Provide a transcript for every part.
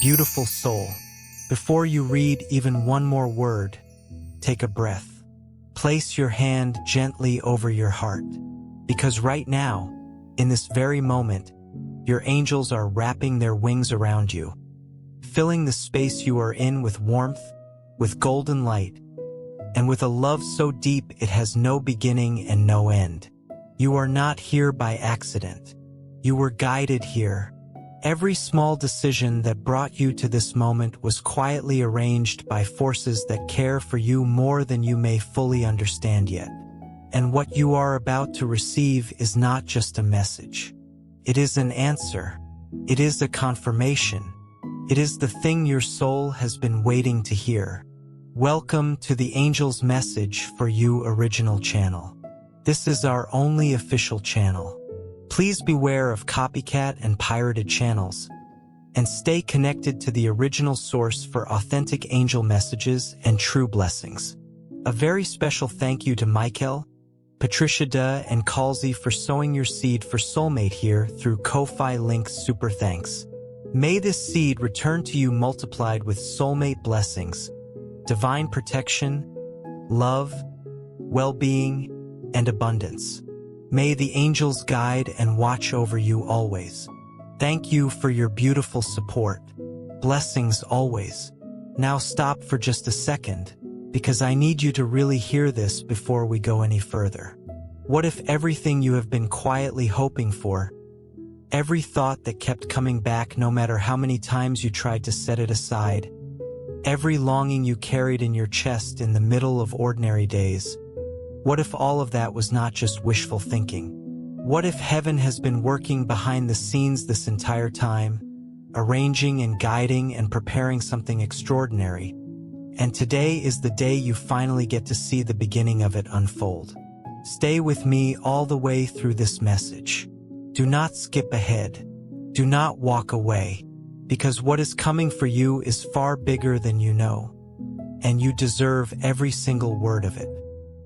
Beautiful soul, before you read even one more word, take a breath. Place your hand gently over your heart, because right now, in this very moment, your angels are wrapping their wings around you, filling the space you are in with warmth, with golden light, and with a love so deep it has no beginning and no end. You are not here by accident. You were guided here. Every small decision that brought you to this moment was quietly arranged by forces that care for you more than you may fully understand yet. And what you are about to receive is not just a message. It is an answer. It is a confirmation. It is the thing your soul has been waiting to hear. Welcome to the Angel's Message for You original channel. This is our only official channel. Please beware of copycat and pirated channels, and stay connected to the original source for authentic angel messages and true blessings. A very special thank you to Michael, Patricia Duh, and Calzi for sowing your seed for Soulmate here through Ko-Fi link. Super thanks. May this seed return to you multiplied with soulmate blessings, divine protection, love, well-being, and abundance. May the angels guide and watch over you always. Thank you for your beautiful support. Blessings always. Now stop for just a second, because I need you to really hear this before we go any further. What if everything you have been quietly hoping for, every thought that kept coming back no matter how many times you tried to set it aside, every longing you carried in your chest in the middle of ordinary days, what if all of that was not just wishful thinking? What if heaven has been working behind the scenes this entire time, arranging and guiding and preparing something extraordinary, and today is the day you finally get to see the beginning of it unfold? Stay with me all the way through this message. Do not skip ahead. Do not walk away, because what is coming for you is far bigger than you know, and you deserve every single word of it.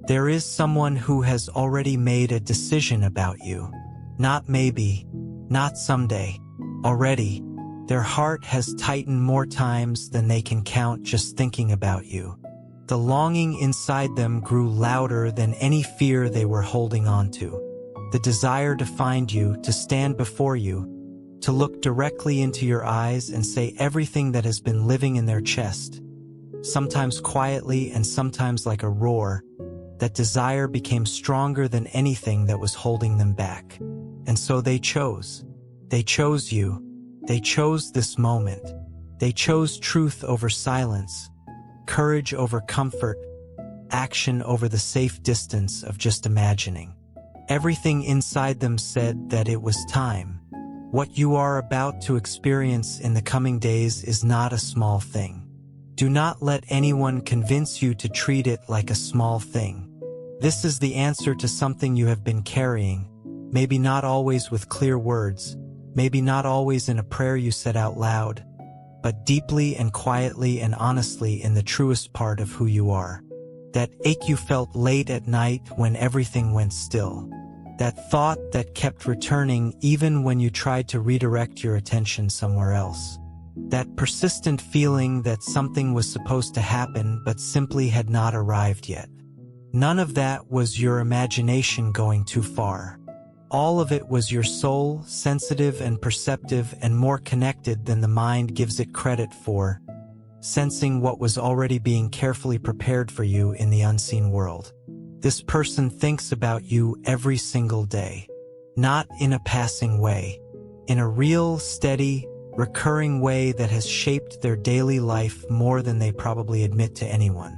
There is someone who has already made a decision about you. Not maybe, not someday. Already, their heart has tightened more times than they can count just thinking about you. The longing inside them grew louder than any fear they were holding on to. The desire to find you, to stand before you, to look directly into your eyes and say everything that has been living in their chest, sometimes quietly and sometimes like a roar. That desire became stronger than anything that was holding them back. And so they chose. They chose you. They chose this moment. They chose truth over silence, courage over comfort, action over the safe distance of just imagining. Everything inside them said that it was time. What you are about to experience in the coming days is not a small thing. Do not let anyone convince you to treat it like a small thing. This is the answer to something you have been carrying, maybe not always with clear words, maybe not always in a prayer you said out loud, but deeply and quietly and honestly in the truest part of who you are. That ache you felt late at night when everything went still. That thought that kept returning even when you tried to redirect your attention somewhere else. That persistent feeling that something was supposed to happen but simply had not arrived yet. None of that was your imagination going too far. All of it was your soul, sensitive and perceptive and more connected than the mind gives it credit for, sensing what was already being carefully prepared for you in the unseen world. This person thinks about you every single day, not in a passing way, in a real, steady, recurring way that has shaped their daily life more than they probably admit to anyone.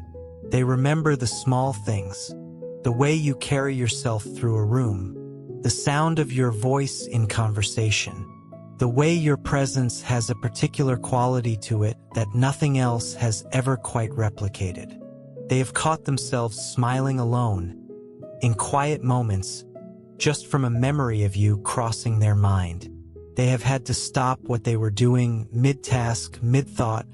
They remember the small things, the way you carry yourself through a room, the sound of your voice in conversation, the way your presence has a particular quality to it that nothing else has ever quite replicated. They have caught themselves smiling alone, in quiet moments, just from a memory of you crossing their mind. They have had to stop what they were doing mid-task, mid-thought,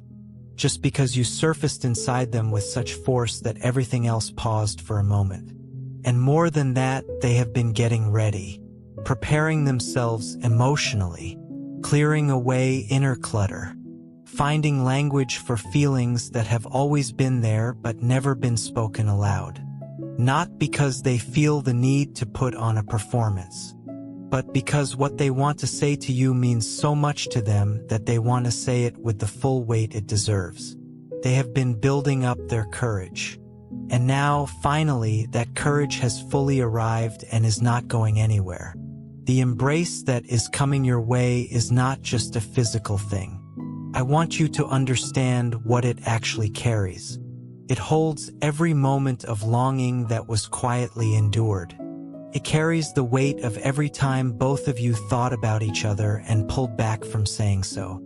just because you surfaced inside them with such force that everything else paused for a moment. And more than that, they have been getting ready, preparing themselves emotionally, clearing away inner clutter, finding language for feelings that have always been there but never been spoken aloud. Not because they feel the need to put on a performance, but because what they want to say to you means so much to them that they want to say it with the full weight it deserves. They have been building up their courage. And now, finally, that courage has fully arrived and is not going anywhere. The embrace that is coming your way is not just a physical thing. I want you to understand what it actually carries. It holds every moment of longing that was quietly endured. It carries the weight of every time both of you thought about each other and pulled back from saying so.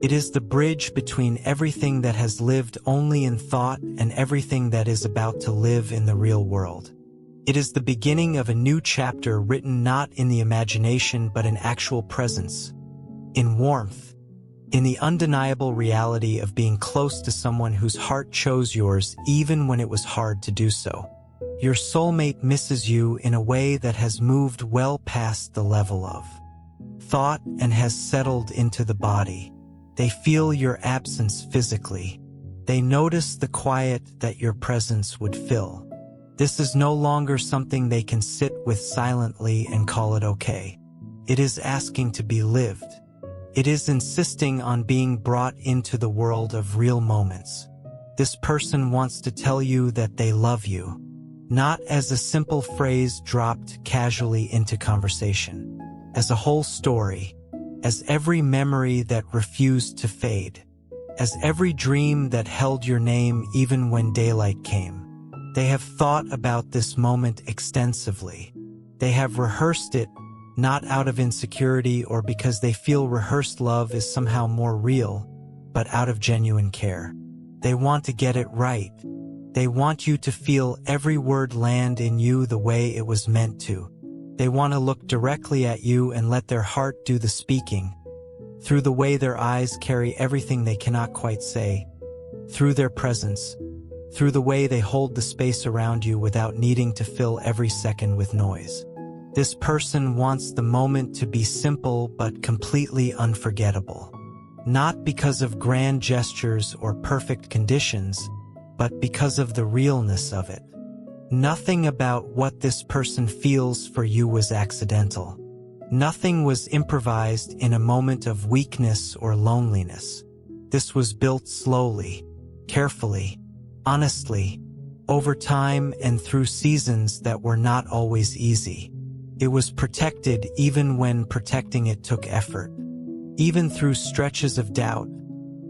It is the bridge between everything that has lived only in thought and everything that is about to live in the real world. It is the beginning of a new chapter written not in the imagination but in actual presence, in warmth, in the undeniable reality of being close to someone whose heart chose yours even when it was hard to do so. Your soulmate misses you in a way that has moved well past the level of thought and has settled into the body. They feel your absence physically. They notice the quiet that your presence would fill. This is no longer something they can sit with silently and call it okay. It is asking to be lived. It is insisting on being brought into the world of real moments. This person wants to tell you that they love you, not as a simple phrase dropped casually into conversation, as a whole story, as every memory that refused to fade, as every dream that held your name even when daylight came. They have thought about this moment extensively. They have rehearsed it, not out of insecurity or because they feel rehearsed love is somehow more real, but out of genuine care. They want to get it right. They want you to feel every word land in you the way it was meant to. They want to look directly at you and let their heart do the speaking, through the way their eyes carry everything they cannot quite say, through their presence, through the way they hold the space around you without needing to fill every second with noise. This person wants the moment to be simple but completely unforgettable. Not because of grand gestures or perfect conditions, but because of the realness of it. Nothing about what this person feels for you was accidental. Nothing was improvised in a moment of weakness or loneliness. This was built slowly, carefully, honestly, over time and through seasons that were not always easy. It was protected even when protecting it took effort. Even through stretches of doubt,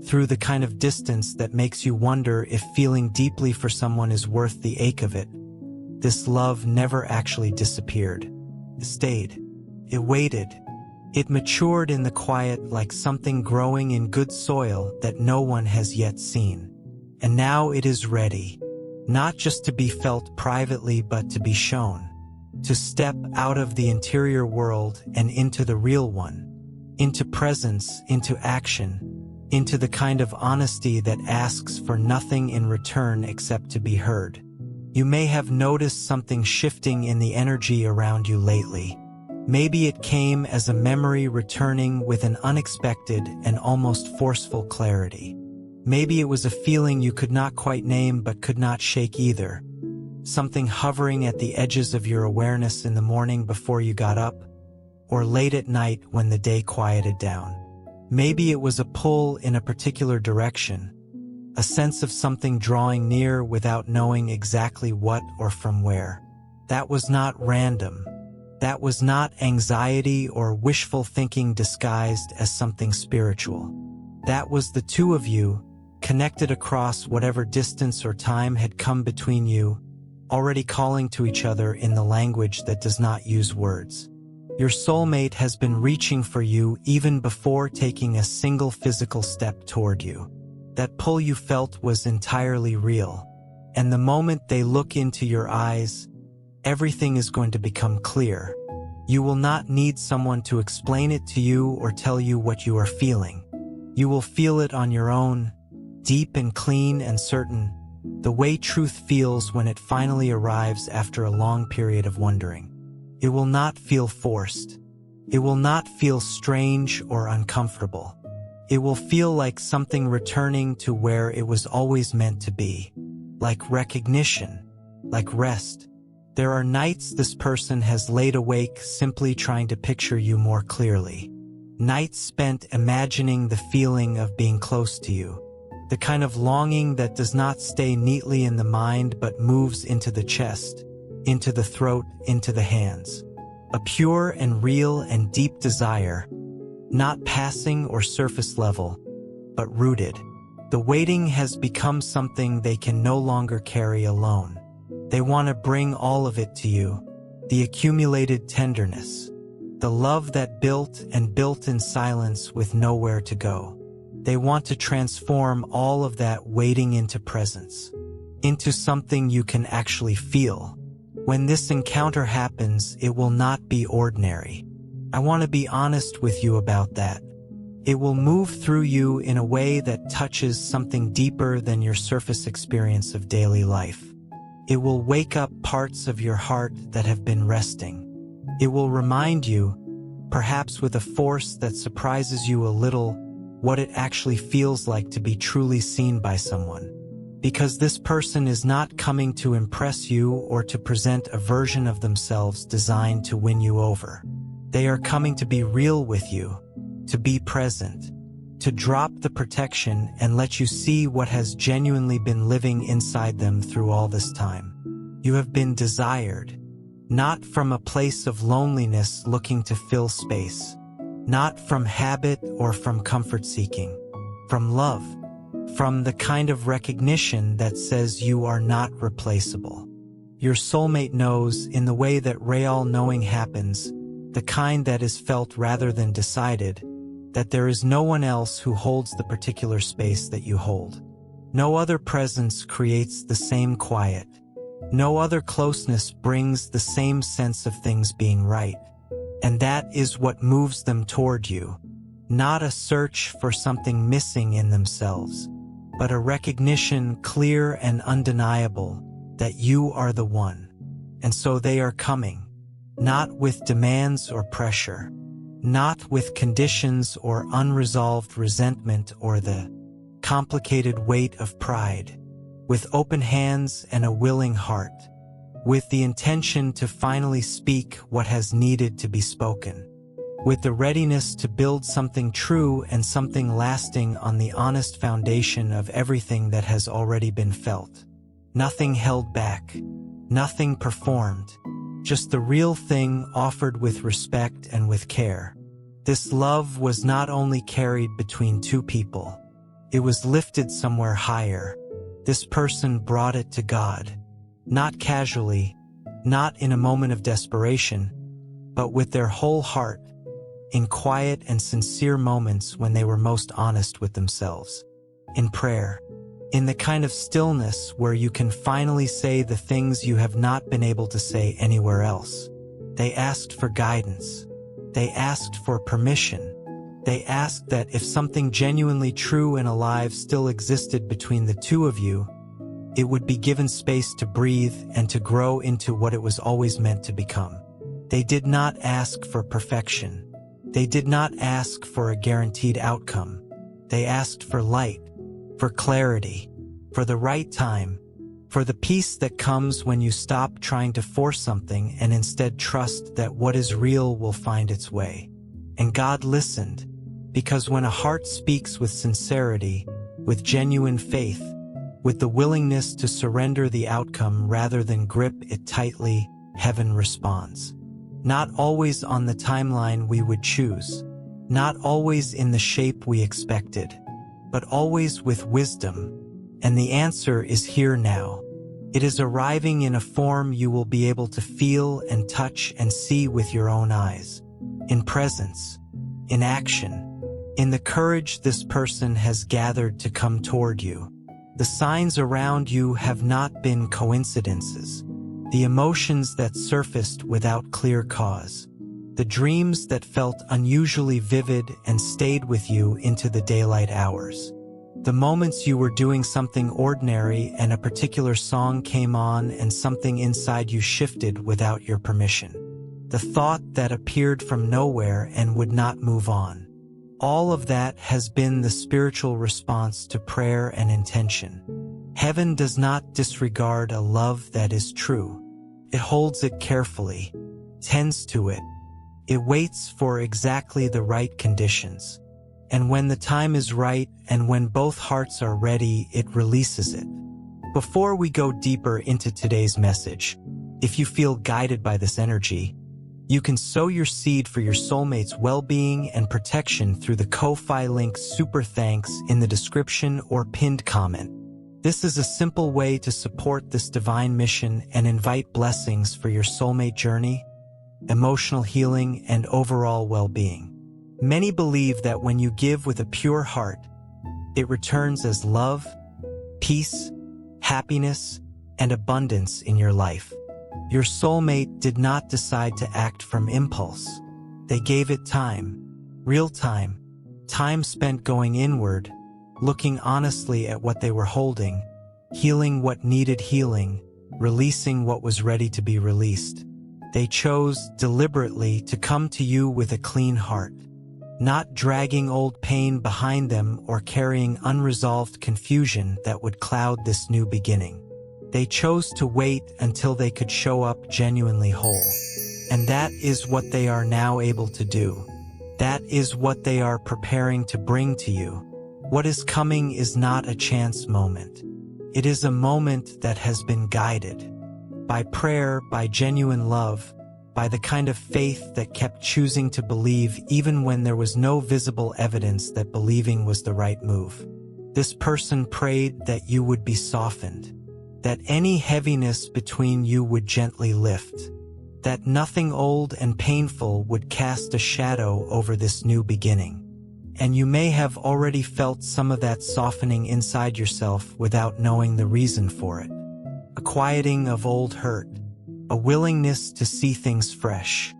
through the kind of distance that makes you wonder if feeling deeply for someone is worth the ache of it. This love never actually disappeared. It stayed. It waited. It matured in the quiet like something growing in good soil that no one has yet seen. And now it is ready, not just to be felt privately but to be shown. To step out of the interior world and into the real one, into presence, into action, into the kind of honesty that asks for nothing in return except to be heard. You may have noticed something shifting in the energy around you lately. Maybe it came as a memory returning with an unexpected and almost forceful clarity. Maybe it was a feeling you could not quite name but could not shake either. Something hovering at the edges of your awareness in the morning before you got up, or late at night when the day quieted down. Maybe it was a pull in a particular direction, a sense of something drawing near without knowing exactly what or from where. That was not random. That was not anxiety or wishful thinking disguised as something spiritual. That was the two of you, connected across whatever distance or time had come between you, already calling to each other in the language that does not use words. Your soulmate has been reaching for you even before taking a single physical step toward you. That pull you felt was entirely real. And the moment they look into your eyes, everything is going to become clear. You will not need someone to explain it to you or tell you what you are feeling. You will feel it on your own, deep and clean and certain, the way truth feels when it finally arrives after a long period of wondering. It will not feel forced. It will not feel strange or uncomfortable. It will feel like something returning to where it was always meant to be. Like recognition, like rest. There are nights this person has laid awake simply trying to picture you more clearly. Nights spent imagining the feeling of being close to you. The kind of longing that does not stay neatly in the mind but moves into the chest, into the throat, into the hands. A pure and real and deep desire, not passing or surface level, but rooted. The waiting has become something they can no longer carry alone. They want to bring all of it to you, the accumulated tenderness, the love that built and built in silence with nowhere to go. They want to transform all of that waiting into presence, into something you can actually feel. When this encounter happens, it will not be ordinary. I want to be honest with you about that. It will move through you in a way that touches something deeper than your surface experience of daily life. It will wake up parts of your heart that have been resting. It will remind you, perhaps with a force that surprises you a little, what it actually feels like to be truly seen by someone. Because this person is not coming to impress you or to present a version of themselves designed to win you over. They are coming to be real with you, to be present, to drop the protection and let you see what has genuinely been living inside them through all this time. You have been desired, not from a place of loneliness looking to fill space, not from habit or from comfort seeking, from love. From the kind of recognition that says you are not replaceable. Your soulmate knows, in the way that real knowing happens, the kind that is felt rather than decided, that there is no one else who holds the particular space that you hold. No other presence creates the same quiet. No other closeness brings the same sense of things being right. And that is what moves them toward you. Not a search for something missing in themselves, but a recognition clear and undeniable that you are the one. And so they are coming, not with demands or pressure, not with conditions or unresolved resentment or the complicated weight of pride, with open hands and a willing heart, with the intention to finally speak what has needed to be spoken, with the readiness to build something true and something lasting on the honest foundation of everything that has already been felt. Nothing held back, nothing performed, just the real thing offered with respect and with care. This love was not only carried between two people, it was lifted somewhere higher. This person brought it to God, not casually, not in a moment of desperation, but with their whole heart, in quiet and sincere moments when they were most honest with themselves. In prayer, in the kind of stillness where you can finally say the things you have not been able to say anywhere else. They asked for guidance. They asked for permission. They asked that if something genuinely true and alive still existed between the two of you, it would be given space to breathe and to grow into what it was always meant to become. They did not ask for perfection. They did not ask for a guaranteed outcome. They asked for light, for clarity, for the right time, for the peace that comes when you stop trying to force something and instead trust that what is real will find its way. And God listened, because when a heart speaks with sincerity, with genuine faith, with the willingness to surrender the outcome rather than grip it tightly, heaven responds. Not always on the timeline we would choose, not always in the shape we expected, but always with wisdom. And the answer is here now. It is arriving in a form you will be able to feel and touch and see with your own eyes. In presence, in action, in the courage this person has gathered to come toward you. The signs around you have not been coincidences. The emotions that surfaced without clear cause. The dreams that felt unusually vivid and stayed with you into the daylight hours. The moments you were doing something ordinary and a particular song came on and something inside you shifted without your permission. The thought that appeared from nowhere and would not move on. All of that has been the spiritual response to prayer and intention. Heaven does not disregard a love that is true. It holds it carefully, tends to it. It waits for exactly the right conditions. And when the time is right and when both hearts are ready, it releases it. Before we go deeper into today's message, if you feel guided by this energy, you can sow your seed for your soulmate's well-being and protection through the Ko-Fi link Super Thanks in the description or pinned comment. This is a simple way to support this divine mission and invite blessings for your soulmate journey, emotional healing, and overall well-being. Many believe that when you give with a pure heart, it returns as love, peace, happiness, and abundance in your life. Your soulmate did not decide to act from impulse. They gave it time, real time, time spent going inward, looking honestly at what they were holding, healing what needed healing, releasing what was ready to be released. They chose deliberately to come to you with a clean heart, not dragging old pain behind them or carrying unresolved confusion that would cloud this new beginning. They chose to wait until they could show up genuinely whole. And that is what they are now able to do. That is what they are preparing to bring to you. What is coming is not a chance moment. It is a moment that has been guided by prayer, by genuine love, by the kind of faith that kept choosing to believe even when there was no visible evidence that believing was the right move. This person prayed that you would be softened, that any heaviness between you would gently lift, that nothing old and painful would cast a shadow over this new beginning. And you may have already felt some of that softening inside yourself without knowing the reason for it. A quieting of old hurt, a willingness to see things fresh,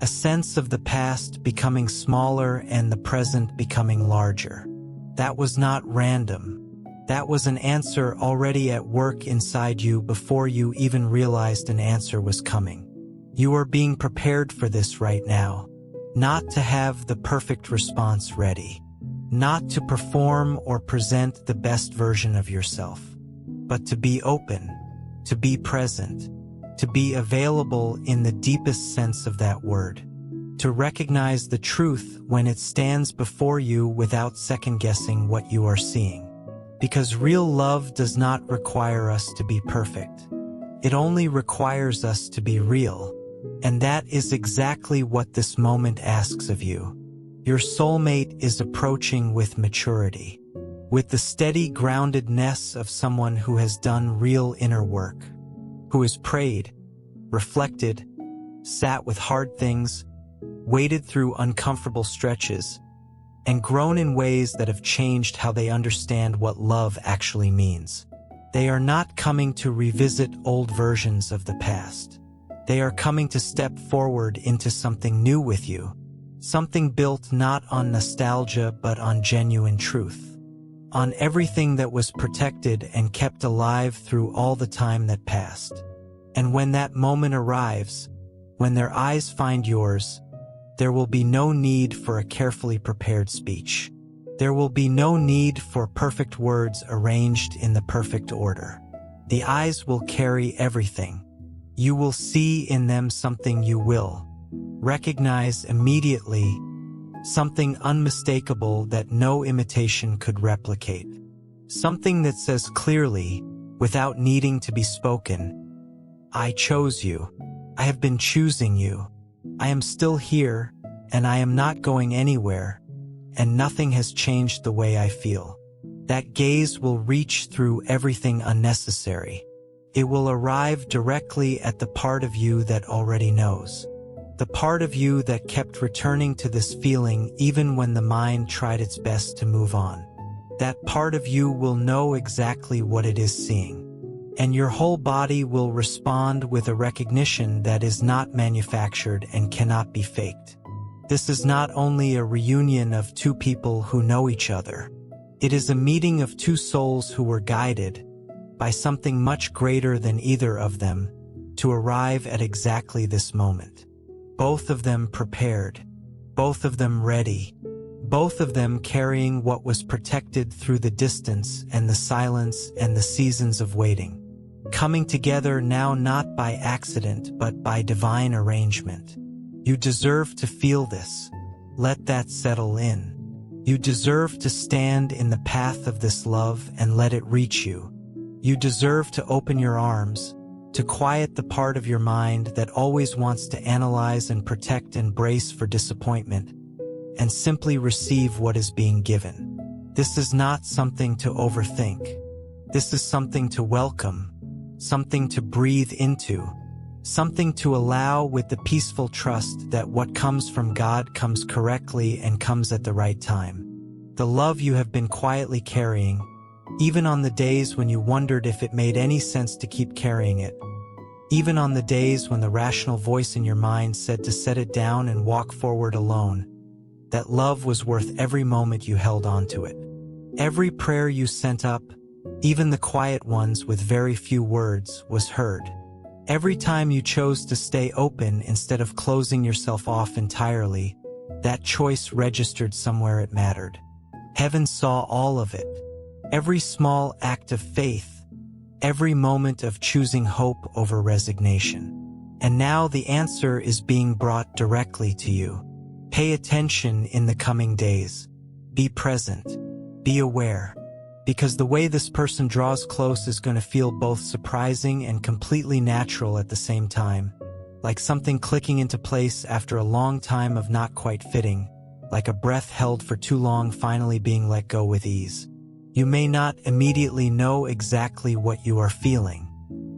a sense of the past becoming smaller and the present becoming larger. That was not random. That was an answer already at work inside you before you even realized an answer was coming. You are being prepared for this right now, not to have the perfect response ready, not to perform or present the best version of yourself, but to be open, to be present, to be available in the deepest sense of that word, to recognize the truth when it stands before you without second-guessing what you are seeing. Because real love does not require us to be perfect. It only requires us to be real, and that is exactly what this moment asks of you. Your soulmate is approaching with maturity, with the steady groundedness of someone who has done real inner work, who has prayed, reflected, sat with hard things, waded through uncomfortable stretches, and grown in ways that have changed how they understand what love actually means. They are not coming to revisit old versions of the past. They are coming to step forward into something new with you, something built not on nostalgia but on genuine truth, on everything that was protected and kept alive through all the time that passed. And when that moment arrives, when their eyes find yours, there will be no need for a carefully prepared speech. There will be no need for perfect words arranged in the perfect order. The eyes will carry everything. You will see in them something you will recognize immediately, something unmistakable that no imitation could replicate. Something that says clearly, without needing to be spoken, I chose you. I have been choosing you. I am still here, and I am not going anywhere, and nothing has changed the way I feel. That gaze will reach through everything unnecessary. It will arrive directly at the part of you that already knows. The part of you that kept returning to this feeling even when the mind tried its best to move on. That part of you will know exactly what it is seeing. And your whole body will respond with a recognition that is not manufactured and cannot be faked. This is not only a reunion of two people who know each other. It is a meeting of two souls who were guided by something much greater than either of them to arrive at exactly this moment. Both of them prepared, both of them ready, both of them carrying what was protected through the distance and the silence and the seasons of waiting. Coming together now not by accident but by divine arrangement. You deserve to feel this. Let that settle in. You deserve to stand in the path of this love and let it reach you. You deserve to open your arms, to quiet the part of your mind that always wants to analyze and protect and brace for disappointment, and simply receive what is being given. This is not something to overthink. This is something to welcome, something to breathe into, something to allow with the peaceful trust that what comes from God comes correctly and comes at the right time. The love you have been quietly carrying, even on the days when you wondered if it made any sense to keep carrying it, even on the days when the rational voice in your mind said to set it down and walk forward alone, that love was worth every moment you held on to it. Every prayer you sent up, even the quiet ones with very few words, was heard. Every time you chose to stay open instead of closing yourself off entirely, that choice registered somewhere it mattered. Heaven saw all of it. Every small act of faith, every moment of choosing hope over resignation. And now the answer is being brought directly to you. Pay attention in the coming days. Be present. Be aware. Because the way this person draws close is going to feel both surprising and completely natural at the same time. Like something clicking into place after a long time of not quite fitting. Like a breath held for too long finally being let go with ease. You may not immediately know exactly what you are feeling,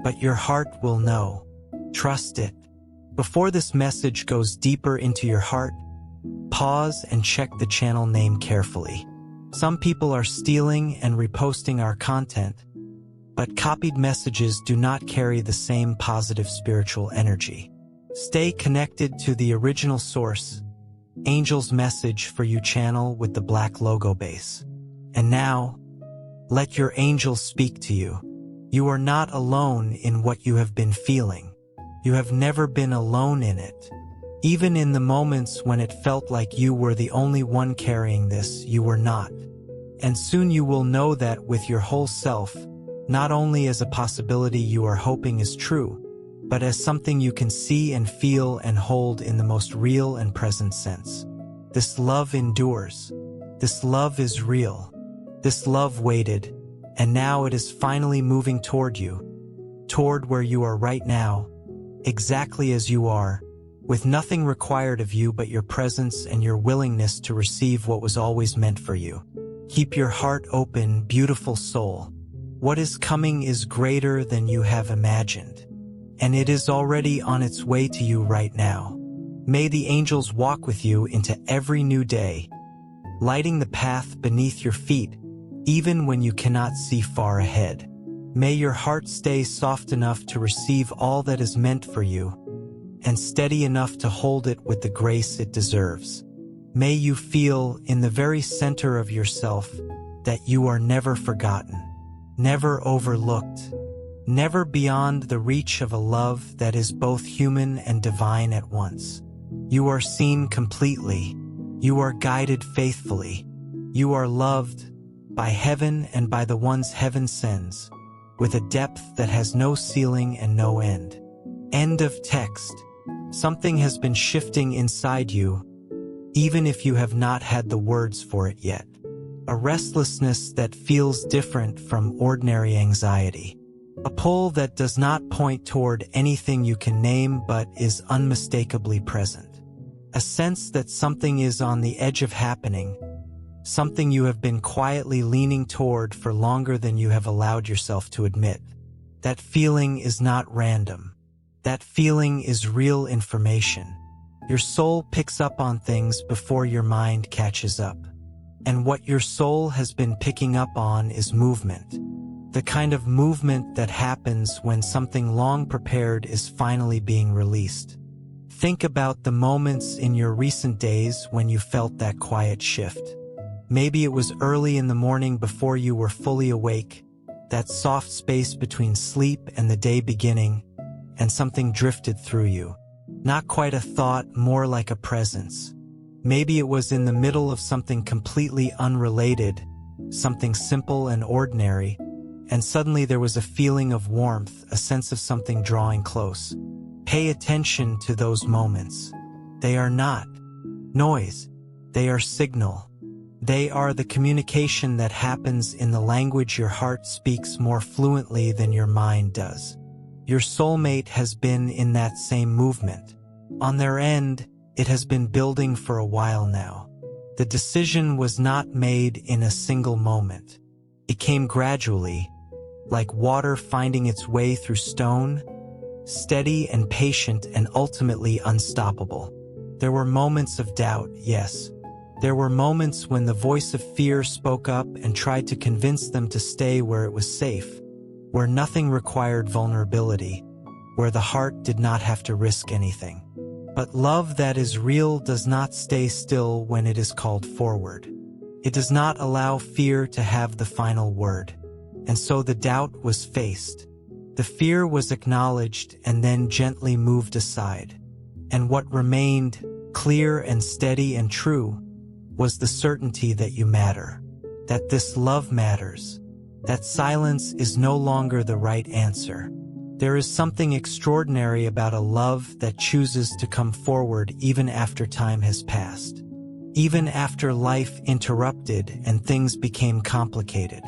but your heart will know. Trust it. Before this message goes deeper into your heart, pause and check the channel name carefully. Some people are stealing and reposting our content, but copied messages do not carry the same positive spiritual energy. Stay connected to the original source, Angel's Message for You channel with the black logo base. And now, let your angels speak to you. You are not alone in what you have been feeling. You have never been alone in it. Even in the moments when it felt like you were the only one carrying this, you were not. And soon you will know that with your whole self, not only as a possibility you are hoping is true, but as something you can see and feel and hold in the most real and present sense. This love endures. This love is real. This love waited, and now it is finally moving toward you, toward where you are right now, exactly as you are, with nothing required of you but your presence and your willingness to receive what was always meant for you. Keep your heart open, beautiful soul. What is coming is greater than you have imagined, and it is already on its way to you right now. May the angels walk with you into every new day, lighting the path beneath your feet, even when you cannot see far ahead. May your heart stay soft enough to receive all that is meant for you, and steady enough to hold it with the grace it deserves. May you feel in the very center of yourself that you are never forgotten, never overlooked, never beyond the reach of a love that is both human and divine at once. You are seen completely. You are guided faithfully. You are loved by heaven and by the ones heaven sends, with a depth that has no ceiling and no end. End of text. Something has been shifting inside you, even if you have not had the words for it yet. A restlessness that feels different from ordinary anxiety. A pull that does not point toward anything you can name but is unmistakably present. A sense that something is on the edge of happening, something you have been quietly leaning toward for longer than you have allowed yourself to admit. That feeling is not random. That feeling is real information. Your soul picks up on things before your mind catches up. And what your soul has been picking up on is movement. The kind of movement that happens when something long prepared is finally being released. Think about the moments in your recent days when you felt that quiet shift. Maybe it was early in the morning before you were fully awake, that soft space between sleep and the day beginning, and something drifted through you. Not quite a thought, more like a presence. Maybe it was in the middle of something completely unrelated, something simple and ordinary, and suddenly there was a feeling of warmth, a sense of something drawing close. Pay attention to those moments. They are not noise. They are signal. They are the communication that happens in the language your heart speaks more fluently than your mind does. Your soulmate has been in that same movement. On their end, it has been building for a while now. The decision was not made in a single moment. It came gradually, like water finding its way through stone, steady and patient and ultimately unstoppable. There were moments of doubt, yes. There were moments when the voice of fear spoke up and tried to convince them to stay where it was safe, where nothing required vulnerability, where the heart did not have to risk anything. But love that is real does not stay still when it is called forward. It does not allow fear to have the final word. And so the doubt was faced. The fear was acknowledged and then gently moved aside. And what remained, clear and steady and true, was the certainty that you matter, that this love matters, that silence is no longer the right answer. There is something extraordinary about a love that chooses to come forward even after time has passed, even after life interrupted and things became complicated,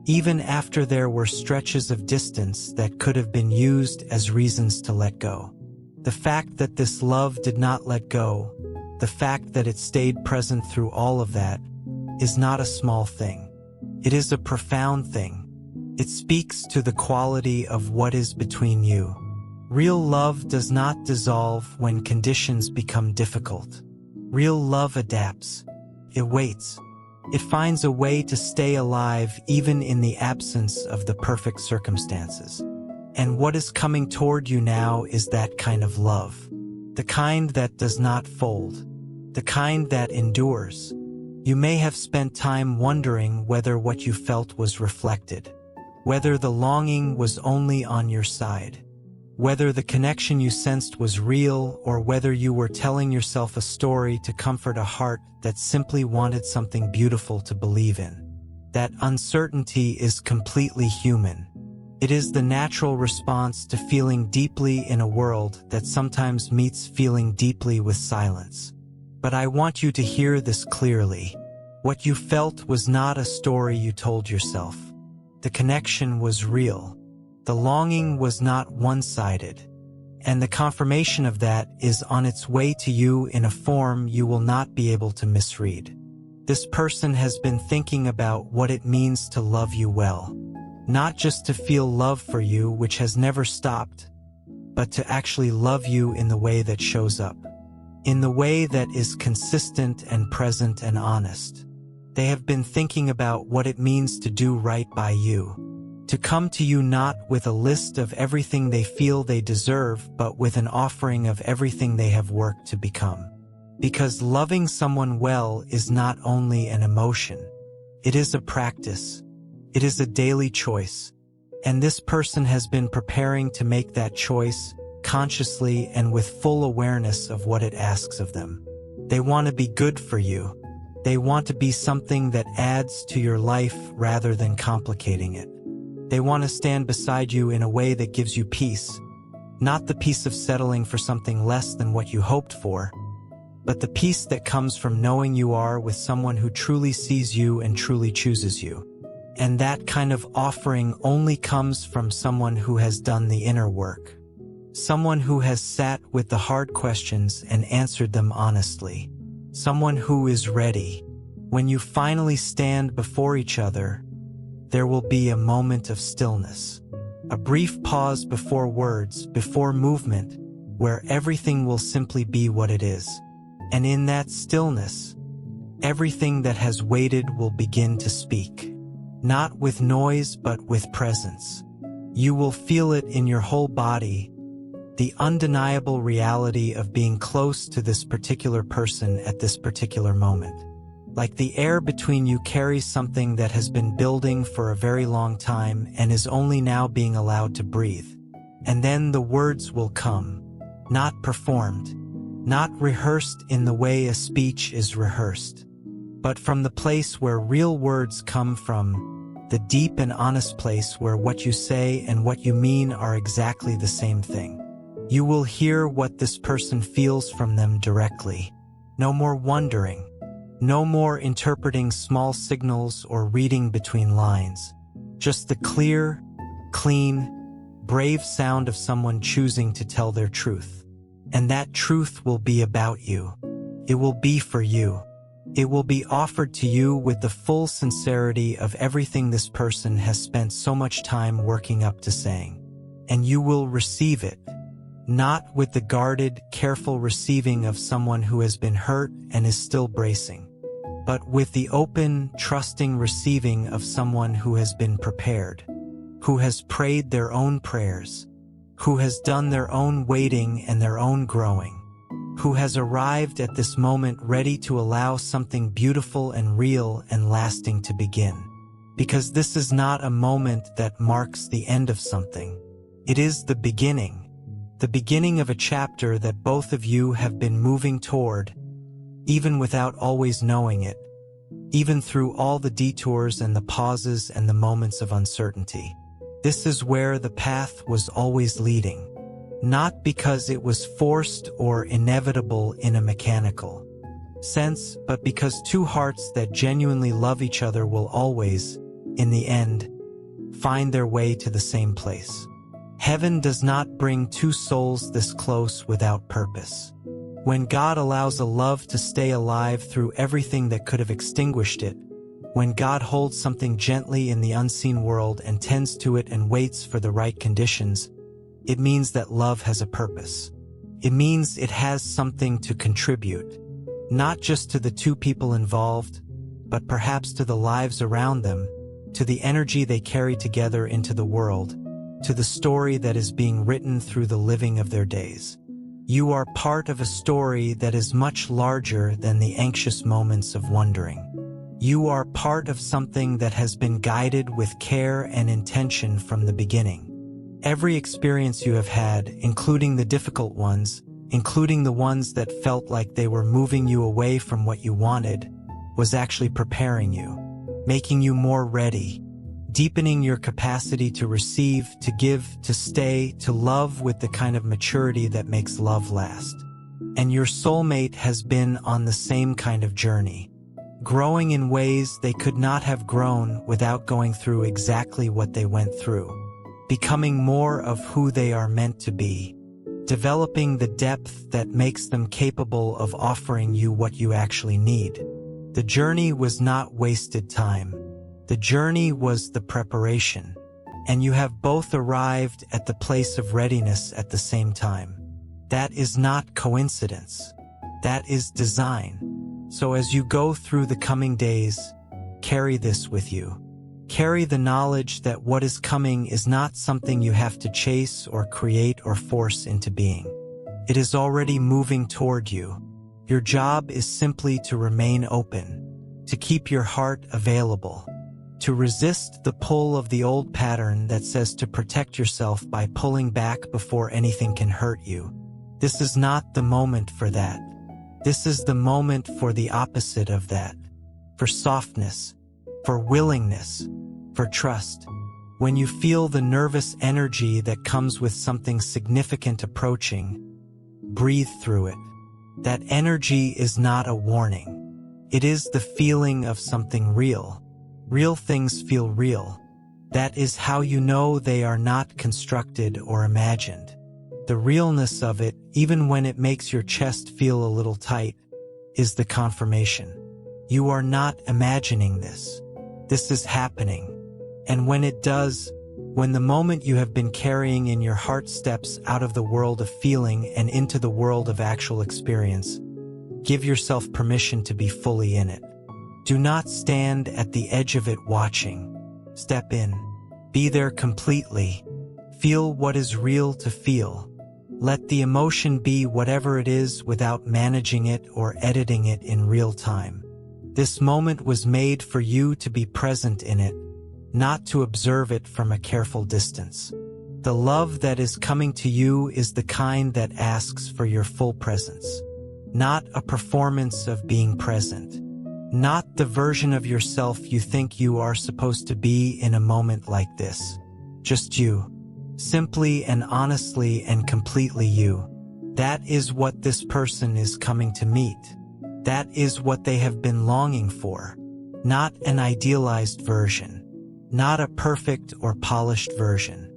even after there were stretches of distance that could have been used as reasons to let go. The fact that this love did not let go, the fact that it stayed present through all of that, is not a small thing. It is a profound thing. It speaks to the quality of what is between you. Real love does not dissolve when conditions become difficult. Real love adapts. It waits. It finds a way to stay alive even in the absence of the perfect circumstances. And what is coming toward you now is that kind of love. The kind that does not fold. The kind that endures. You may have spent time wondering whether what you felt was reflected, whether the longing was only on your side, whether the connection you sensed was real, or whether you were telling yourself a story to comfort a heart that simply wanted something beautiful to believe in. That uncertainty is completely human. It is the natural response to feeling deeply in a world that sometimes meets feeling deeply with silence. But I want you to hear this clearly. What you felt was not a story you told yourself. The connection was real. The longing was not one-sided. And the confirmation of that is on its way to you in a form you will not be able to misread. This person has been thinking about what it means to love you well. Not just to feel love for you, which has never stopped, but to actually love you in the way that shows up. In the way that is consistent and present and honest. They have been thinking about what it means to do right by you. To come to you not with a list of everything they feel they deserve, but with an offering of everything they have worked to become. Because loving someone well is not only an emotion. It is a practice. It is a daily choice. And this person has been preparing to make that choice, consciously and with full awareness of what it asks of them. They want to be good for you. They want to be something that adds to your life rather than complicating it. They want to stand beside you in a way that gives you peace, not the peace of settling for something less than what you hoped for, but the peace that comes from knowing you are with someone who truly sees you and truly chooses you. And that kind of offering only comes from someone who has done the inner work. Someone who has sat with the hard questions and answered them honestly. Someone who is ready. When you finally stand before each other, there will be a moment of stillness. A brief pause before words, before movement, where everything will simply be what it is. And in that stillness, everything that has waited will begin to speak. Not with noise, but with presence. You will feel it in your whole body, the undeniable reality of being close to this particular person at this particular moment. Like the air between you carries something that has been building for a very long time and is only now being allowed to breathe. And then the words will come, not performed, not rehearsed in the way a speech is rehearsed, but from the place where real words come from, the deep and honest place where what you say and what you mean are exactly the same thing. You will hear what this person feels from them directly. No more wondering. No more interpreting small signals or reading between lines. Just the clear, clean, brave sound of someone choosing to tell their truth. And that truth will be about you. It will be for you. It will be offered to you with the full sincerity of everything this person has spent so much time working up to saying. And you will receive it, not with the guarded, careful receiving of someone who has been hurt and is still bracing, but with the open, trusting receiving of someone who has been prepared, who has prayed their own prayers, who has done their own waiting and their own growing, who has arrived at this moment ready to allow something beautiful and real and lasting to begin. Because this is not a moment that marks the end of something. It is the beginning of a chapter that both of you have been moving toward, even without always knowing it, even through all the detours and the pauses and the moments of uncertainty. This is where the path was always leading, not because it was forced or inevitable in a mechanical sense, but because two hearts that genuinely love each other will always, in the end, find their way to the same place. Heaven does not bring two souls this close without purpose. When God allows a love to stay alive through everything that could have extinguished it, when God holds something gently in the unseen world and tends to it and waits for the right conditions, it means that love has a purpose. It means it has something to contribute, not just to the two people involved, but perhaps to the lives around them, to the energy they carry together into the world, to the story that is being written through the living of their days. You are part of a story that is much larger than the anxious moments of wondering. You are part of something that has been guided with care and intention from the beginning. Every experience you have had, including the difficult ones, including the ones that felt like they were moving you away from what you wanted, was actually preparing you, making you more ready, deepening your capacity to receive, to give, to stay, to love with the kind of maturity that makes love last. And your soulmate has been on the same kind of journey, growing in ways they could not have grown without going through exactly what they went through, becoming more of who they are meant to be, developing the depth that makes them capable of offering you what you actually need. The journey was not wasted time. The journey was the preparation, and you have both arrived at the place of readiness at the same time. That is not coincidence. That is design. So as you go through the coming days, carry this with you. Carry the knowledge that what is coming is not something you have to chase or create or force into being. It is already moving toward you. Your job is simply to remain open, to keep your heart available, to resist the pull of the old pattern that says to protect yourself by pulling back before anything can hurt you. This is not the moment for that. This is the moment for the opposite of that, for softness, for willingness, for trust. When you feel the nervous energy that comes with something significant approaching, breathe through it. That energy is not a warning. It is the feeling of something real. Real things feel real. That is how you know they are not constructed or imagined. The realness of it, even when it makes your chest feel a little tight, is the confirmation. You are not imagining this. This is happening. And when it does, when the moment you have been carrying in your heart steps out of the world of feeling and into the world of actual experience, give yourself permission to be fully in it. Do not stand at the edge of it watching. Step in. Be there completely. Feel what is real to feel. Let the emotion be whatever it is without managing it or editing it in real time. This moment was made for you to be present in it, not to observe it from a careful distance. The love that is coming to you is the kind that asks for your full presence. not a performance of being present, not the version of yourself you think you are supposed to be in a moment like this. Just you. Simply and honestly and completely you. That is what this person is coming to meet. That is what they have been longing for. Not an idealized version. Not a perfect or polished version.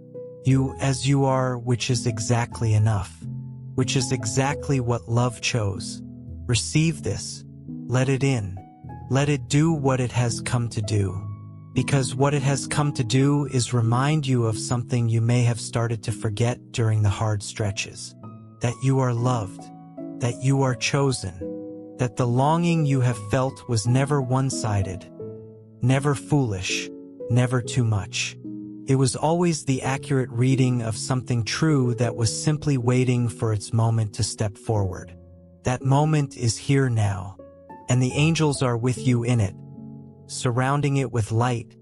You as you are, which is exactly enough. Which is exactly what love chose. Receive this. Let it in. Let it do what it has come to do. Because what it has come to do is remind you of something you may have started to forget during the hard stretches. That you are loved. That you are chosen. That the longing you have felt was never one-sided. Never foolish. Never too much. It was always the accurate reading of something true that was simply waiting for its moment to step forward. That moment is here now, and the angels are with you in it, surrounding it with light,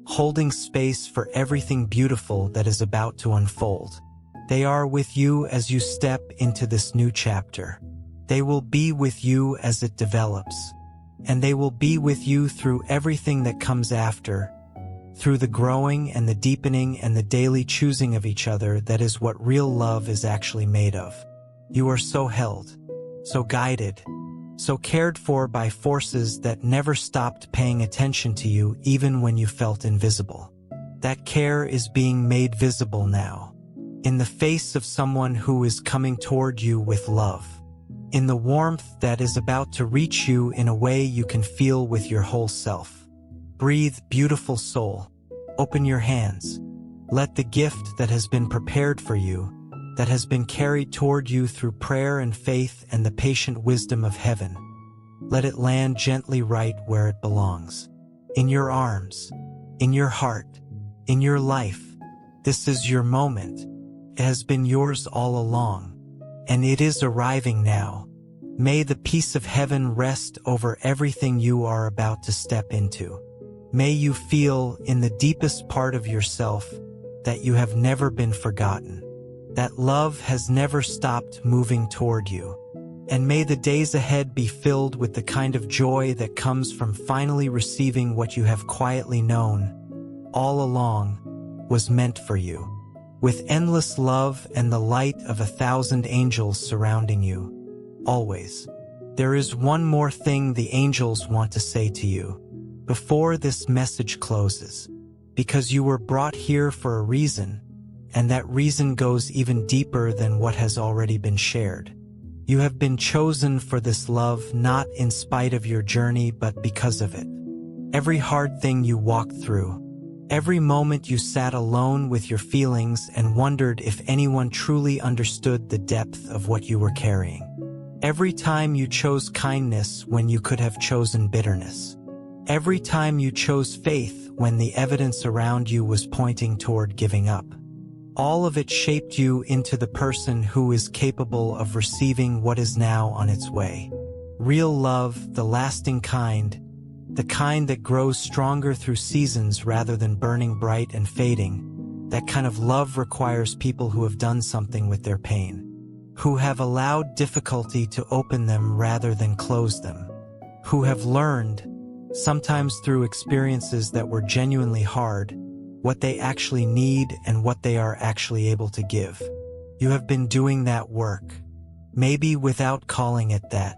holding space for everything beautiful that is about to unfold. They are with you as you step into this new chapter. They will be with you as it develops, and they will be with you through everything that comes after. Through the growing and the deepening and the daily choosing of each other, that is what real love is actually made of. You are so held, so guided, so cared for by forces that never stopped paying attention to you even when you felt invisible. That care is being made visible now, in the face of someone who is coming toward you with love, in the warmth that is about to reach you in a way you can feel with your whole self. Breathe, beautiful soul. Open your hands. Let the gift that has been prepared for you, that has been carried toward you through prayer and faith and the patient wisdom of heaven, let it land gently right where it belongs. In your arms, in your heart, in your life. This is your moment. It has been yours all along, and it is arriving now. May the peace of heaven rest over everything you are about to step into. May you feel in the deepest part of yourself that you have never been forgotten, that love has never stopped moving toward you. And may the days ahead be filled with the kind of joy that comes from finally receiving what you have quietly known all along was meant for you, with endless love and the light of 1,000 angels surrounding you, always. There is one more thing the angels want to say to you before this message closes, because you were brought here for a reason, and that reason goes even deeper than what has already been shared. You have been chosen for this love not in spite of your journey but because of it. Every hard thing you walked through, every moment you sat alone with your feelings and wondered if anyone truly understood the depth of what you were carrying. Every time you chose kindness when you could have chosen bitterness. Every time you chose faith when the evidence around you was pointing toward giving up. All of it shaped you into the person who is capable of receiving what is now on its way. Real love, the lasting kind, the kind that grows stronger through seasons rather than burning bright and fading. That kind of love requires people who have done something with their pain, who have allowed difficulty to open them rather than close them, who have learned, sometimes through experiences that were genuinely hard, what they actually need and what they are actually able to give. You have been doing that work, maybe without calling it that,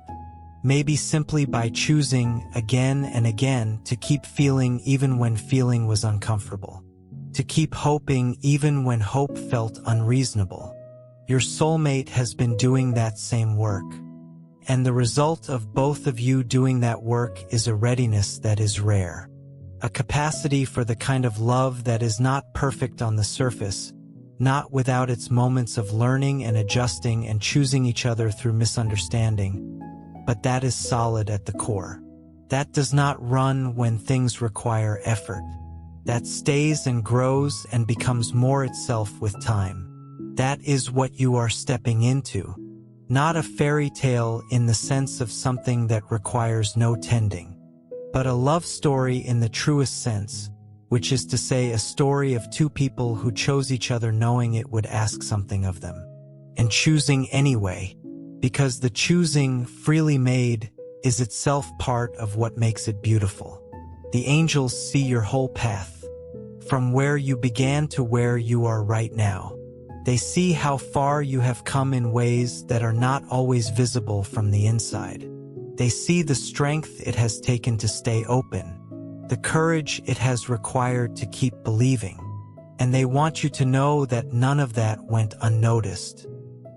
maybe simply by choosing again and again to keep feeling even when feeling was uncomfortable, to keep hoping even when hope felt unreasonable. Your soulmate has been doing that same work. And the result of both of you doing that work is a readiness that is rare. A capacity for the kind of love that is not perfect on the surface, not without its moments of learning and adjusting and choosing each other through misunderstanding, but that is solid at the core. That does not run when things require effort. That stays and grows and becomes more itself with time. That is what you are stepping into. Not a fairy tale in the sense of something that requires no tending, but a love story in the truest sense, which is to say a story of two people who chose each other knowing it would ask something of them, and choosing anyway, because the choosing freely made is itself part of what makes it beautiful. The angels see your whole path, from where you began to where you are right now. They see how far you have come in ways that are not always visible from the inside. They see the strength it has taken to stay open, the courage it has required to keep believing, and they want you to know that none of that went unnoticed.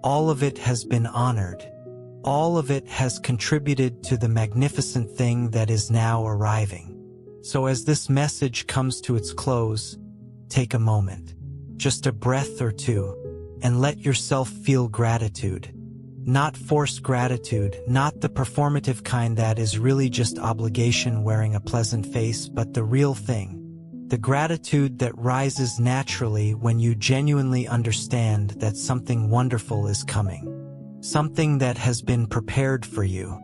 All of it has been honored. All of it has contributed to the magnificent thing that is now arriving. So as this message comes to its close, take a moment, just a breath or two, and let yourself feel gratitude. Not forced gratitude, not the performative kind that is really just obligation wearing a pleasant face, but the real thing. The gratitude that rises naturally when you genuinely understand that something wonderful is coming. Something that has been prepared for you.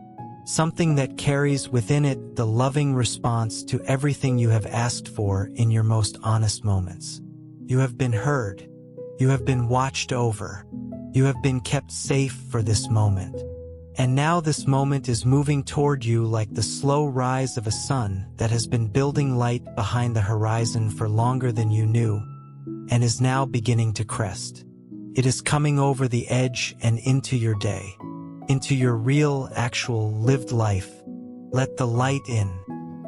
Something that carries within it the loving response to everything you have asked for in your most honest moments. You have been heard. You have been watched over. You have been kept safe for this moment. And now this moment is moving toward you like the slow rise of a sun that has been building light behind the horizon for longer than you knew, and is now beginning to crest. It is coming over the edge and into your day, into your real, actual, lived life. Let the light in.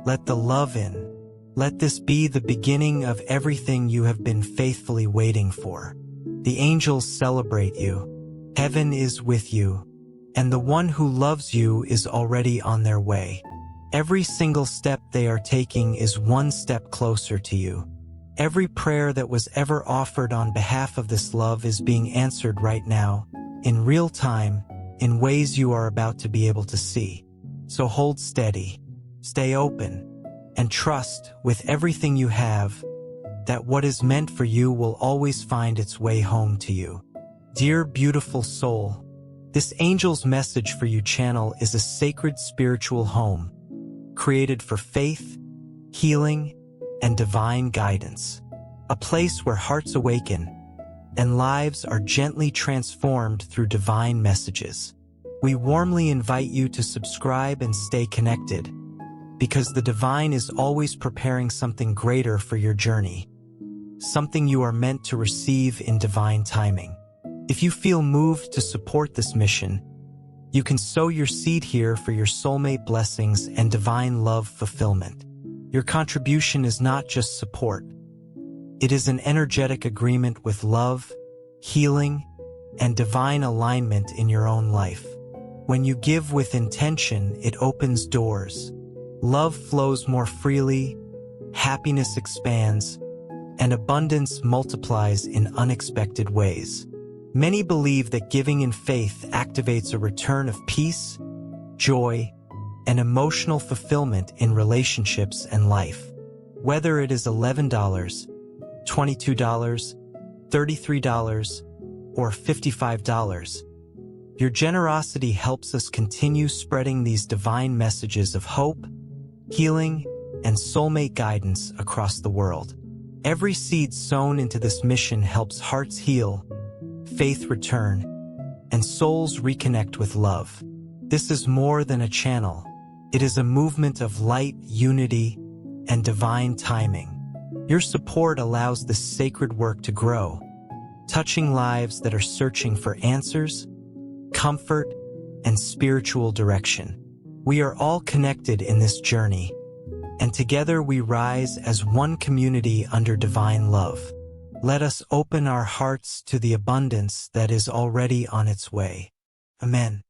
Let the love in. Let this be the beginning of everything you have been faithfully waiting for. The angels celebrate you. Heaven is with you. And the one who loves you is already on their way. Every single step they are taking is one step closer to you. Every prayer that was ever offered on behalf of this love is being answered right now, in real time, in ways you are about to be able to see. So hold steady, stay open, and trust with everything you have that what is meant for you will always find its way home to you. Dear beautiful soul, this angel's message for you channel is a sacred spiritual home, created for faith, healing, and divine guidance. A place where hearts awaken and lives are gently transformed through divine messages. We warmly invite you to subscribe and stay connected, because the divine is always preparing something greater for your journey, something you are meant to receive in divine timing. If you feel moved to support this mission, you can sow your seed here for your soulmate blessings and divine love fulfillment. Your contribution is not just support. It is an energetic agreement with love, healing, and divine alignment in your own life. When you give with intention, it opens doors. Love flows more freely, happiness expands, and abundance multiplies in unexpected ways. Many believe that giving in faith activates a return of peace, joy, and emotional fulfillment in relationships and life. Whether it is $11, $22, $33, or $55, your generosity helps us continue spreading these divine messages of hope, healing, and soulmate guidance across the world. Every seed sown into this mission helps hearts heal, faith return, and souls reconnect with love. This is more than a channel. It is a movement of light, unity, and divine timing. Your support allows this sacred work to grow, touching lives that are searching for answers, comfort, and spiritual direction. We are all connected in this journey, and together we rise as one community under divine love. Let us open our hearts to the abundance that is already on its way. Amen.